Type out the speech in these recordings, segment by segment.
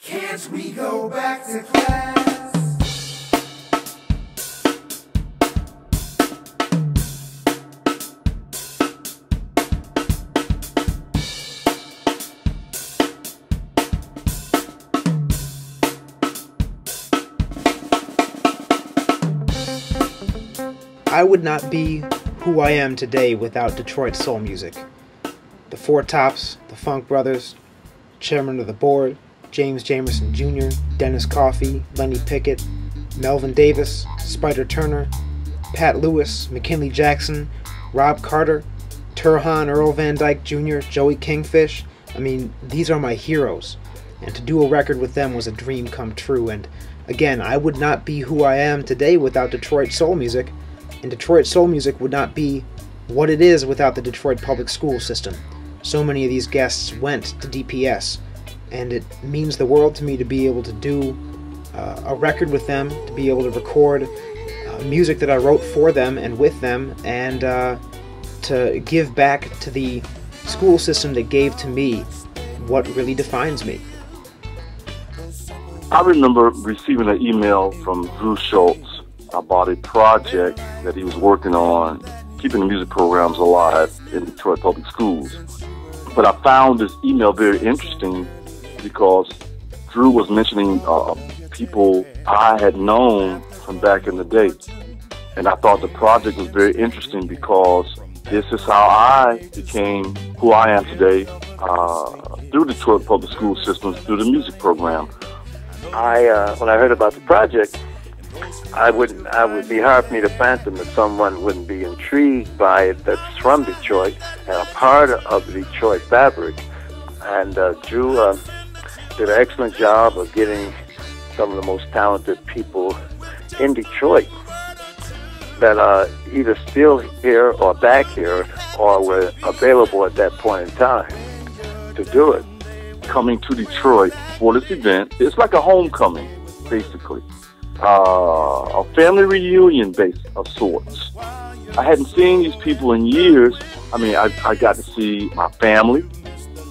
Can't we go back to class? I would not be who I am today without Detroit soul music. The Four Tops, the Funk Brothers, Chairman of the Board, James Jamerson Jr., Dennis Coffey, Lenny Pickett, Melvin Davis, Spider Turner, Pat Lewis, McKinley Jackson, Rob Carter, Turhan Earl Van Dyke Jr., Joey Kingfish. I mean, these are my heroes. And to do a record with them was a dream come true. And again, I would not be who I am today without Detroit soul music. And Detroit soul music would not be what it is without the Detroit public school system. So many of these guests went to DPS, and it means the world to me to be able to do a record with them, to be able to record music that I wrote for them and with them, and to give back to the school system that gave to me what really defines me. I remember receiving an email from Drew Schultz about a project that he was working on, keeping the music programs alive in Detroit Public Schools. But I found this email very interesting because Drew was mentioning people I had known from back in the day. And I thought the project was very interesting because this is how I became who I am today through Detroit Public School systems, through the music program. When I heard about the project, I would be hard for me to fathom that someone wouldn't be intrigued by it that's from Detroit and a part of the Detroit fabric. And Drew did an excellent job of getting some of the most talented people in Detroit that are either still here or back here or were available at that point in time to do it. Coming to Detroit for this event, it's like a homecoming, basically. A family reunion of sorts. I hadn't seen these people in years. I mean, I got to see my family,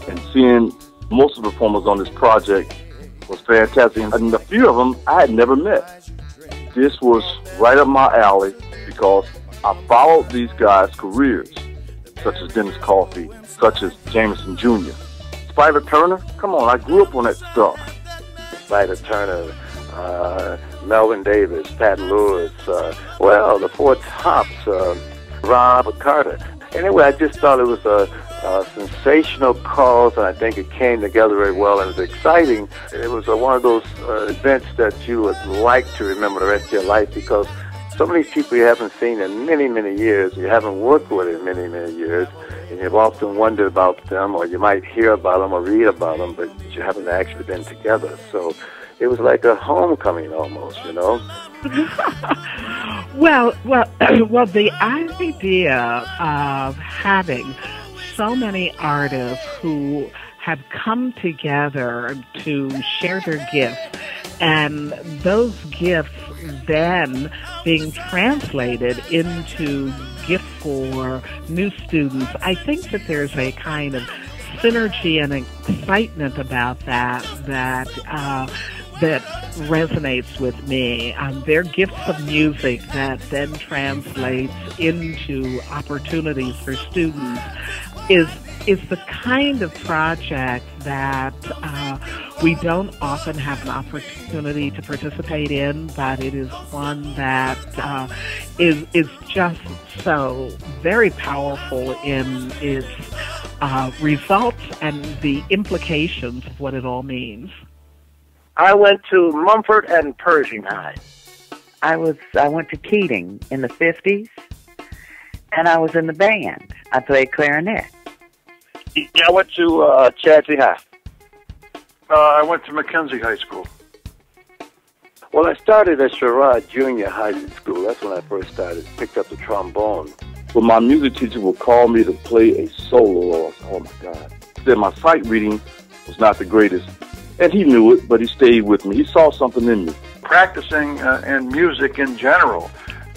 and seeing most of the performers on this project was fantastic. And a few of them I had never met. This was right up my alley because I followed these guys' careers, such as Dennis Coffey, such as Jamerson Jr. Spider Turner, come on, I grew up on that stuff. Spider Turner, Melvin Davis, Pat Lewis, the Four Tops, Rob Carter. Anyway, I just thought it was a sensational cause, and I think it came together very well, and it was exciting. It was one of those events that you would like to remember the rest of your life because so many people you haven't seen in many, many years, you haven't worked with in many, many years, and you've often wondered about them, or you might hear about them or read about them, but you haven't actually been together. So it was like a homecoming almost, you know. Well, the idea of having so many artists who have come together to share their gifts, and those gifts then being translated into gifts for new students, I think that there's a kind of synergy and excitement about that resonates with me. They're gifts of music that then translates into opportunities for students is the kind of project that we don't often have an opportunity to participate in, but it is one that is just so very powerful in its results and the implications of what it all means. I went to Mumford and Pershing High. I went to Keating in the 50s, and I was in the band. I played clarinet. I went to Chadsey High. I went to Mackenzie High School. Well, I started at Sherrod Junior High School. That's when I first started. Picked up the trombone. Well, my music teacher would call me to play a solo. Oh, my God. Then my sight reading was not the greatest. And he knew it, but he stayed with me. He saw something in me. Practicing in music in general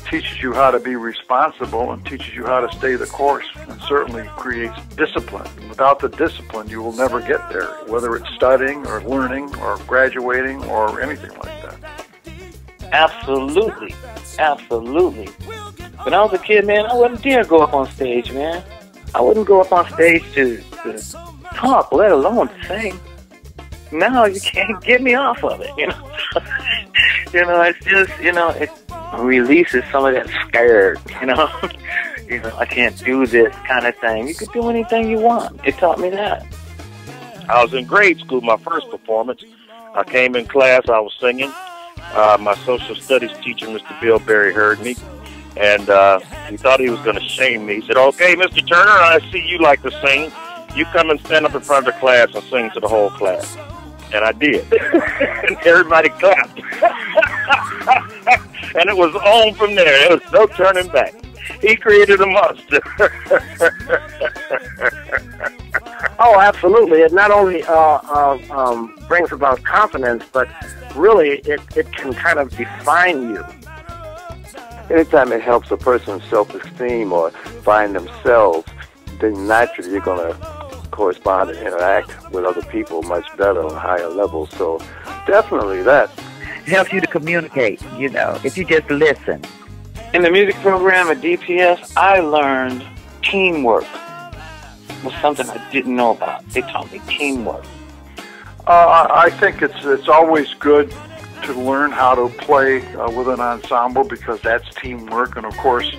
teaches you how to be responsible and teaches you how to stay the course, and certainly creates discipline. And without the discipline, you will never get there, whether it's studying or learning or graduating or anything like that. Absolutely. Absolutely. When I was a kid, man, I wouldn't dare go up on stage, man. I wouldn't go up on stage to talk, let alone sing. Now you can't get me off of it, you know. It's just, it releases some of that scared, I can't do this kind of thing. You could do anything you want. It taught me that. I was in grade school, my first performance. I came in class, I was singing. My social studies teacher, Mr. Bill Berry, heard me, and he thought he was going to shame me. He said, "Okay, Mr. Turner, I see you like to sing. You come and stand up in front of the class and sing to the whole class." And I did. And everybody clapped. And it was on from there. There was no turning back. He created a monster. Oh, absolutely. It not only brings about confidence, but really it can kind of define you. Anytime it helps a person's self-esteem or find themselves, then naturally you're going to correspond and interact with other people much better on higher levels. So definitely that. It helps you to communicate, if you just listen. In the music program at DPS, I learned teamwork. It was something I didn't know about. They taught me teamwork. I think it's always good to learn how to play with an ensemble, because that's teamwork. And of course,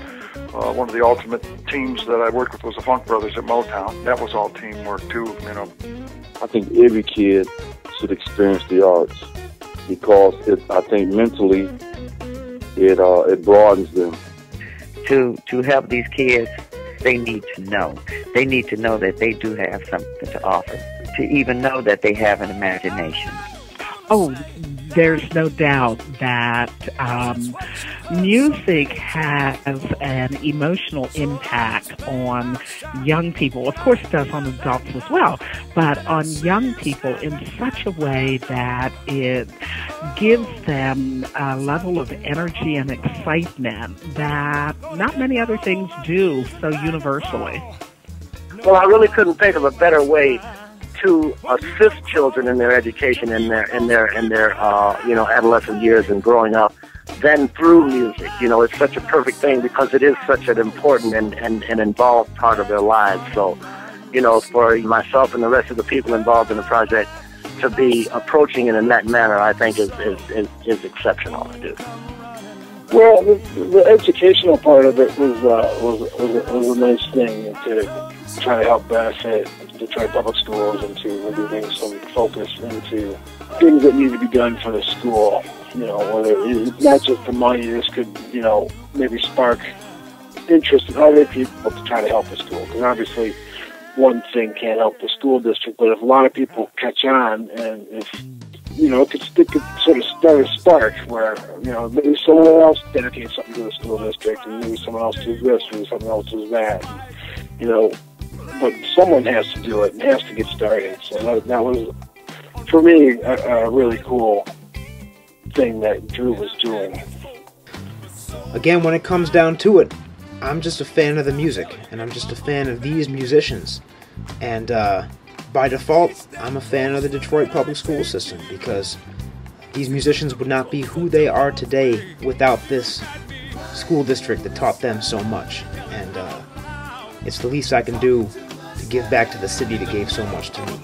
one of the ultimate teams that I worked with was the Funk Brothers at Motown. That was all teamwork too, I think every kid should experience the arts, because I think mentally it broadens them. To help these kids, they need to know. They need to know that they do have something to offer. To even know that they have an imagination. Oh, there's no doubt that music has an emotional impact on young people. Of course, it does on adults as well, but on young people in such a way that it gives them a level of energy and excitement that not many other things do so universally. Well, I really couldn't think of a better way to assist children in their education, in their adolescent years and growing up, than through music. It's such a perfect thing, because it is such an important and involved part of their lives. So, for myself and the rest of the people involved in the project to be approaching it in that manner, I think is exceptional to do. Well, the educational part of it was a nice thing to try to help benefit Detroit Public Schools and to really bring some focus into things that need to be done for the school. Whether it's not just the money, this could, maybe spark interest in other people to try to help the school. Because obviously, one thing can't help the school district, but if a lot of people catch on, and if it could sort of start a spark where, maybe someone else dedicates something to the school district, and maybe someone else does this, maybe someone else does that. But someone has to do it and has to get started. So that was, for me, a really cool thing that Drew was doing. Again, when it comes down to it, I'm just a fan of the music, and I'm just a fan of these musicians. And by default, I'm a fan of the Detroit Public School System, because these musicians would not be who they are today without this school district that taught them so much. And it's the least I can do to give back to the city that gave so much to me.